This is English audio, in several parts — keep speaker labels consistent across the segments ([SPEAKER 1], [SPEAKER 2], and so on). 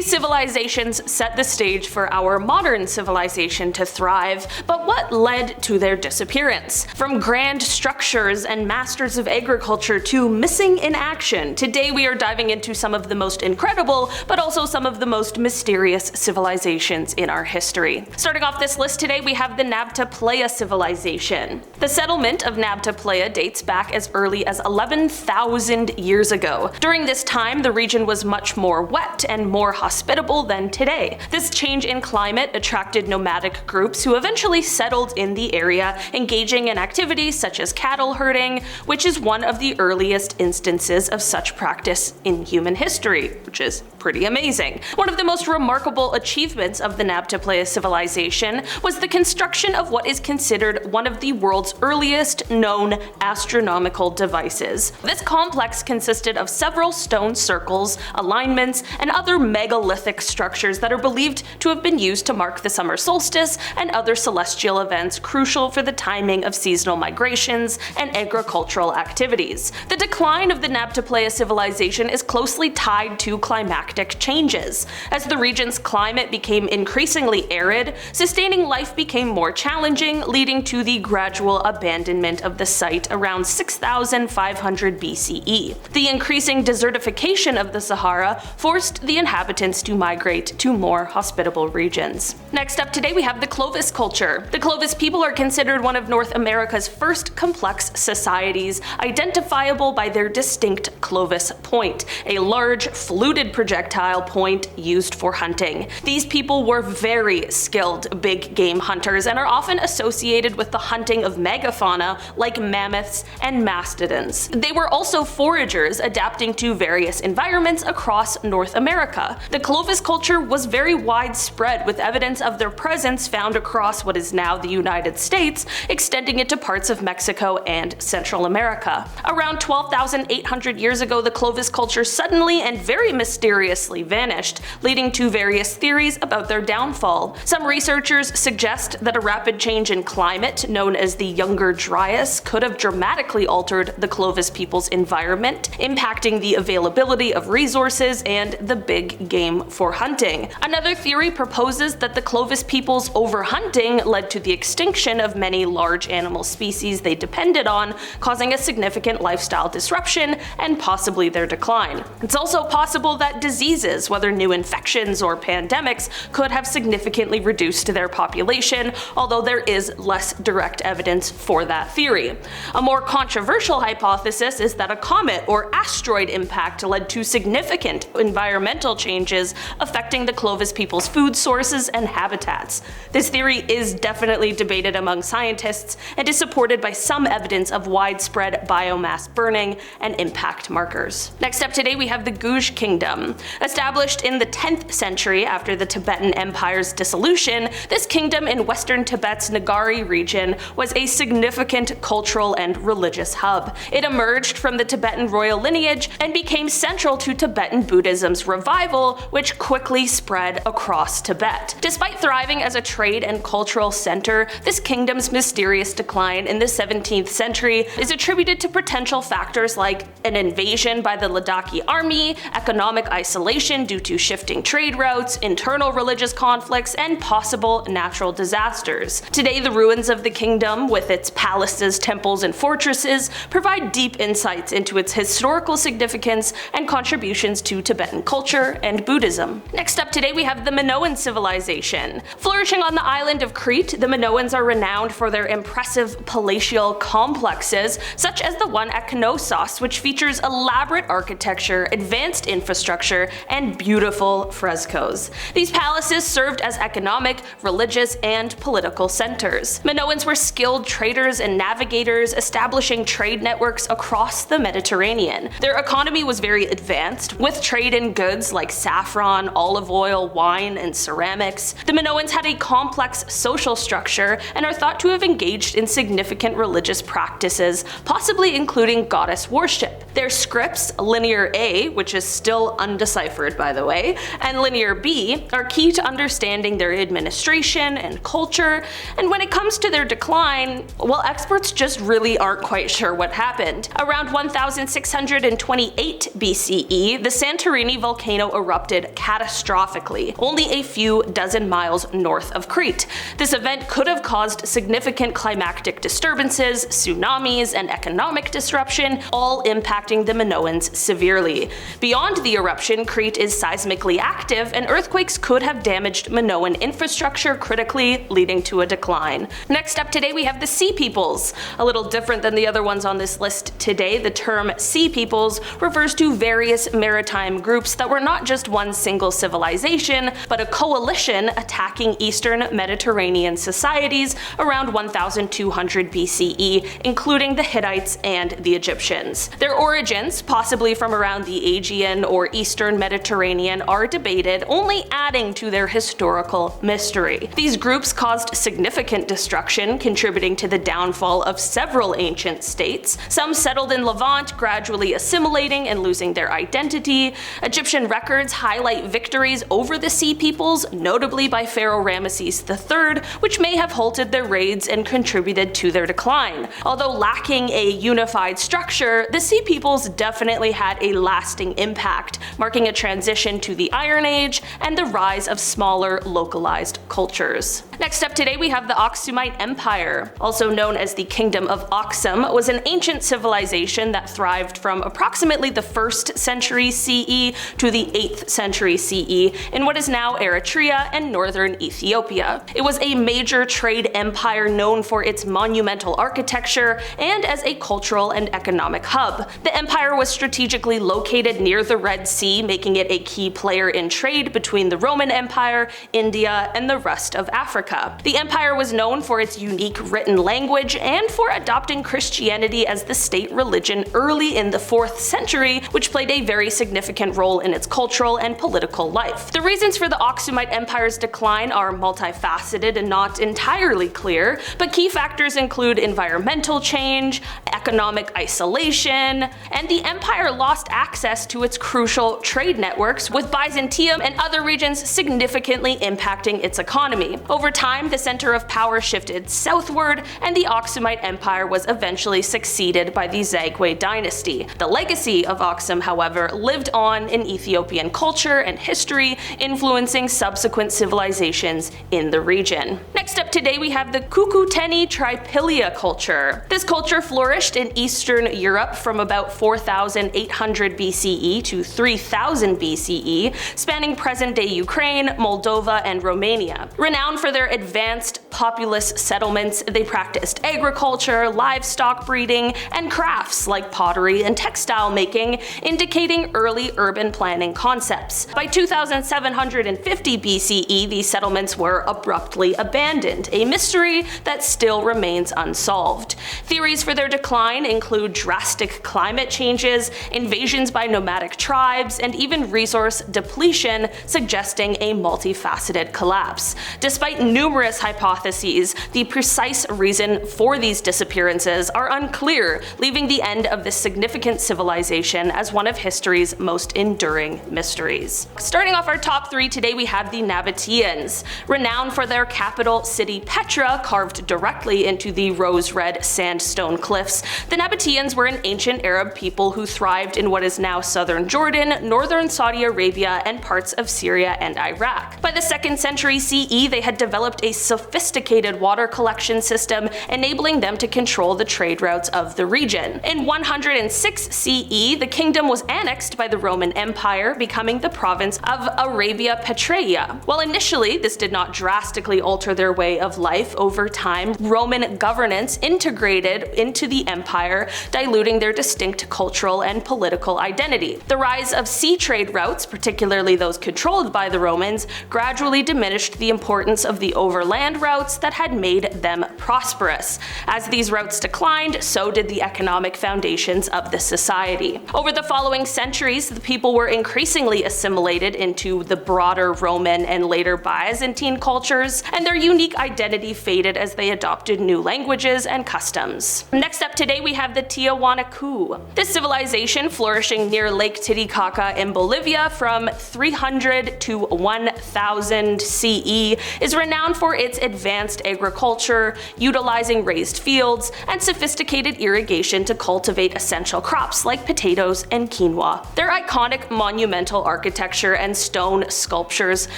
[SPEAKER 1] These civilizations set the stage for our modern civilization to thrive, but what led to their disappearance? From grand structures and masters of agriculture to missing in action, today we are diving into some of the most incredible, but also some of the most mysterious civilizations in our history. Starting off this list today, we have the Nabta Playa civilization. The settlement of Nabta Playa dates back as early as 11,000 years ago. During this time, the region was much more wet and more hospitable than today. This change in climate attracted nomadic groups who eventually settled in the area, engaging in activities such as cattle herding, which is one of the earliest instances of such practice in human history, which is pretty amazing. One of the most remarkable achievements of the Nabta Playa civilization was the construction of what is considered one of the world's earliest known astronomical devices. This complex consisted of several stone circles, alignments, and other megalithic structures that are believed to have been used to mark the summer solstice and other celestial events crucial for the timing of seasonal migrations and agricultural activities. The decline of the Nabta Playa civilization is closely tied to climactic changes. As the region's climate became increasingly arid, sustaining life became more challenging, leading to the gradual abandonment of the site around 6,500 BCE. The increasing desertification of the Sahara forced the inhabitants to migrate to more hospitable regions. Next up today we have the Clovis culture. The Clovis people are considered one of North America's first complex societies, identifiable by their distinct Clovis point, a large fluted projectile point used for hunting. These people were very skilled big game hunters and are often associated with the hunting of megafauna like mammoths and mastodons. They were also foragers, adapting to various environments across North America. The Clovis culture was very widespread, with evidence of their presence found across what is now the United States, extending into parts of Mexico and Central America. Around 12,800 years ago, the Clovis culture suddenly and very mysteriously vanished, leading to various theories about their downfall. Some researchers suggest that a rapid change in climate, known as the Younger Dryas, could have dramatically altered the Clovis people's environment, impacting the availability of resources and the big game for hunting. Another theory proposes that the Clovis people's overhunting led to the extinction of many large animal species they depended on, causing a significant lifestyle disruption and possibly their decline. It's also possible that diseases, whether new infections or pandemics, could have significantly reduced their population, although there is less direct evidence for that theory. A more controversial hypothesis is that a comet or asteroid impact led to significant environmental changes affecting the Clovis people's food sources and habitats. This theory is definitely debated among scientists and is supported by some evidence of widespread biomass burning and impact markers. Next up today we have the Guge Kingdom. Established in the 10th century after the Tibetan Empire's dissolution, this kingdom in western Tibet's Nagari region was a significant cultural and religious hub. It emerged from the Tibetan royal lineage and became central to Tibetan Buddhism's revival, which quickly spread across Tibet. Despite thriving as a trade and cultural center, this kingdom's mysterious decline in the 17th century is attributed to potential factors like an invasion by the Ladakhi army, economic isolation due to shifting trade routes, internal religious conflicts, and possible natural disasters. Today, the ruins of the kingdom, with its palaces, temples, and fortresses, provide deep insights into its historical significance and contributions to Tibetan culture and Buddhism. Next up today, we have the Minoan Civilization. Flourishing on the island of Crete, the Minoans are renowned for their impressive palatial complexes, such as the one at Knossos, which features elaborate architecture, advanced infrastructure, and beautiful frescoes. These palaces served as economic, religious, and political centers. Minoans were skilled traders and navigators, establishing trade networks across the Mediterranean. Their economy was very advanced, with trade in goods like saffron, olive oil, wine, and ceramics. The Minoans had a complex social structure and are thought to have engaged in significant religious practices, possibly including goddess worship. Their scripts, Linear A, which is still undeciphered deciphered by the way, and Linear B are key to understanding their administration and culture, and when it comes to their decline, well, experts just really aren't quite sure what happened. Around 1628 BCE, the Santorini volcano erupted catastrophically, only a few dozen miles north of Crete. This event could have caused significant climactic disturbances, tsunamis, and economic disruption, all impacting the Minoans severely. Beyond the eruption, Crete is seismically active, and earthquakes could have damaged Minoan infrastructure critically, leading to a decline. Next up today we have the Sea Peoples. A little different than the other ones on this list today, the term Sea Peoples refers to various maritime groups that were not just one single civilization, but a coalition attacking Eastern Mediterranean societies around 1200 BCE, including the Hittites and the Egyptians. Their origins, possibly from around the Aegean or Eastern Mediterranean, are debated, only adding to their historical mystery. These groups caused significant destruction, contributing to the downfall of several ancient states. Some settled in Levant, gradually assimilating and losing their identity. Egyptian records highlight victories over the Sea Peoples, notably by Pharaoh Ramesses III, which may have halted their raids and contributed to their decline. Although lacking a unified structure, the Sea Peoples definitely had a lasting impact, marking a transition to the Iron Age and the rise of smaller, localized cultures. Next up today we have the Aksumite Empire. Also known as the Kingdom of Aksum, was an ancient civilization that thrived from approximately the 1st century CE to the 8th century CE in what is now Eritrea and northern Ethiopia. It was a major trade empire known for its monumental architecture and as a cultural and economic hub. The empire was strategically located near the Red Sea, making it a key player in trade between the Roman Empire, India, and the rest of Africa. The empire was known for its unique written language and for adopting Christianity as the state religion early in the 4th century, which played a very significant role in its cultural and political life. The reasons for the Aksumite Empire's decline are multifaceted and not entirely clear, but key factors include environmental change, economic isolation, and the empire lost access to its crucial trade networks, with Byzantium and other regions significantly impacting its economy. Over time, the center of power shifted southward, and the Aksumite Empire was eventually succeeded by the Zagwe dynasty. The legacy of Aksum, however, lived on in Ethiopian culture and history, influencing subsequent civilizations in the region. Next up today we have the Cucuteni-Trypillia Culture. This culture flourished in Eastern Europe from about 4800 BCE to 3000 BCE, spanning present-day Ukraine, Moldova, and Romania. Renowned for their advanced populous settlements, they practiced agriculture, livestock breeding, and crafts like pottery and textile making, indicating early urban planning concepts. By 2750 BCE, these settlements were abruptly abandoned, a mystery that still remains unsolved. Theories for their decline include drastic climate changes, invasions by nomadic tribes, and even resource depletion, suggesting a multifaceted collapse. Despite numerous hypotheses, the precise reason for these disappearances are unclear, leaving the end of this significant civilization as one of history's most enduring mysteries. Starting off our top 3 today, we have the Nabateans. Renowned for their capital city Petra, carved directly into the rose-red sandstone cliffs, the Nabateans were an ancient Arab people who thrived in what is now southern Jordan, northern Saudi Arabia, and parts of Syria and Iraq. By the 2nd century CE, they had developed a sophisticated water collection system, enabling them to control the trade routes of the region. In 106 CE, the kingdom was annexed by the Roman Empire, becoming the province of Arabia Petraea. While initially this did not drastically alter their way of life, over time, Roman governance integrated into the empire, diluting their distinct cultural and political identity. The rise of sea trade routes, particularly those controlled by the Romans, gradually diminished the importance of the overland routes that had made them prosperous. As these routes declined, so did the economic foundations of the society. Over the following centuries, the people were increasingly assimilated into the broader Roman and later Byzantine cultures, and their unique identity faded as they adopted new languages and customs. Next up today we have the Tiwanaku. This civilization, flourishing near Lake Titicaca in Bolivia from 300 to 1000 CE is renowned for its advanced agriculture, utilizing raised fields and sophisticated irrigation to cultivate essential crops like potatoes and quinoa. Their iconic monumental architecture and stone sculptures,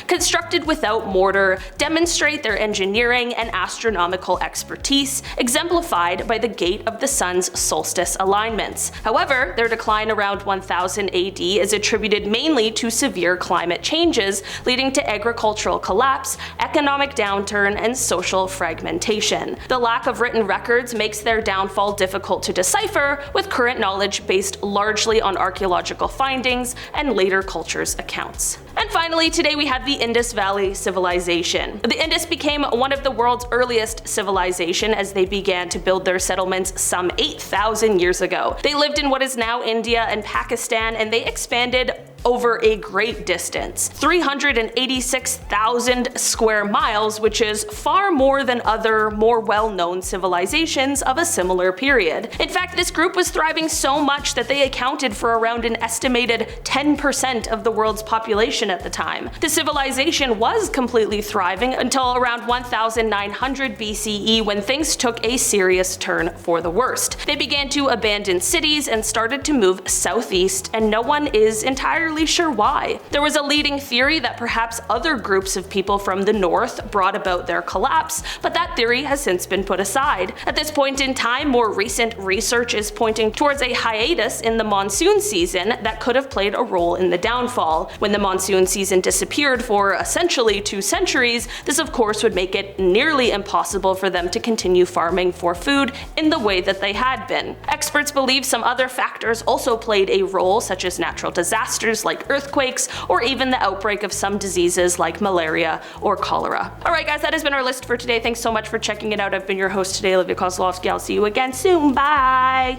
[SPEAKER 1] constructed without mortar, demonstrate their engineering and astronomical expertise, exemplified by the gate of the sun's solstice alignments. However, their decline around 1000 AD is attributed mainly to severe climate changes, leading to agricultural collapse, economic downturn, and social fragmentation. The lack of written records makes their downfall difficult to decipher, with current knowledge based largely on archaeological findings and later cultures' accounts. And finally, today we have the Indus Valley Civilization. The Indus became one of the world's earliest civilization as they began to build their settlements some 8,000 years ago. They lived in what is now India and Pakistan, and they expanded over a great distance, 386,000 square miles, which is far more than other, more well-known civilizations of a similar period. In fact, this group was thriving so much that they accounted for around an estimated 10% of the world's population at the time. The civilization was completely thriving until around 1900 BCE, when things took a serious turn for the worst. They began to abandon cities and started to move southeast, and no one is entirely sure why. There was a leading theory that perhaps other groups of people from the north brought about their collapse, but that theory has since been put aside. At this point in time, more recent research is pointing towards a hiatus in the monsoon season that could have played a role in the downfall. When the monsoon season disappeared for essentially 2 centuries, this of course would make it nearly impossible for them to continue farming for food in the way that they had been. Experts believe some other factors also played a role, such as natural disasters like earthquakes, or even the outbreak of some diseases like malaria or cholera. Alright guys, that has been our list for today. Thanks so much for checking it out. I've been your host today, Olivia Kozlowski. I'll see you again soon. Bye!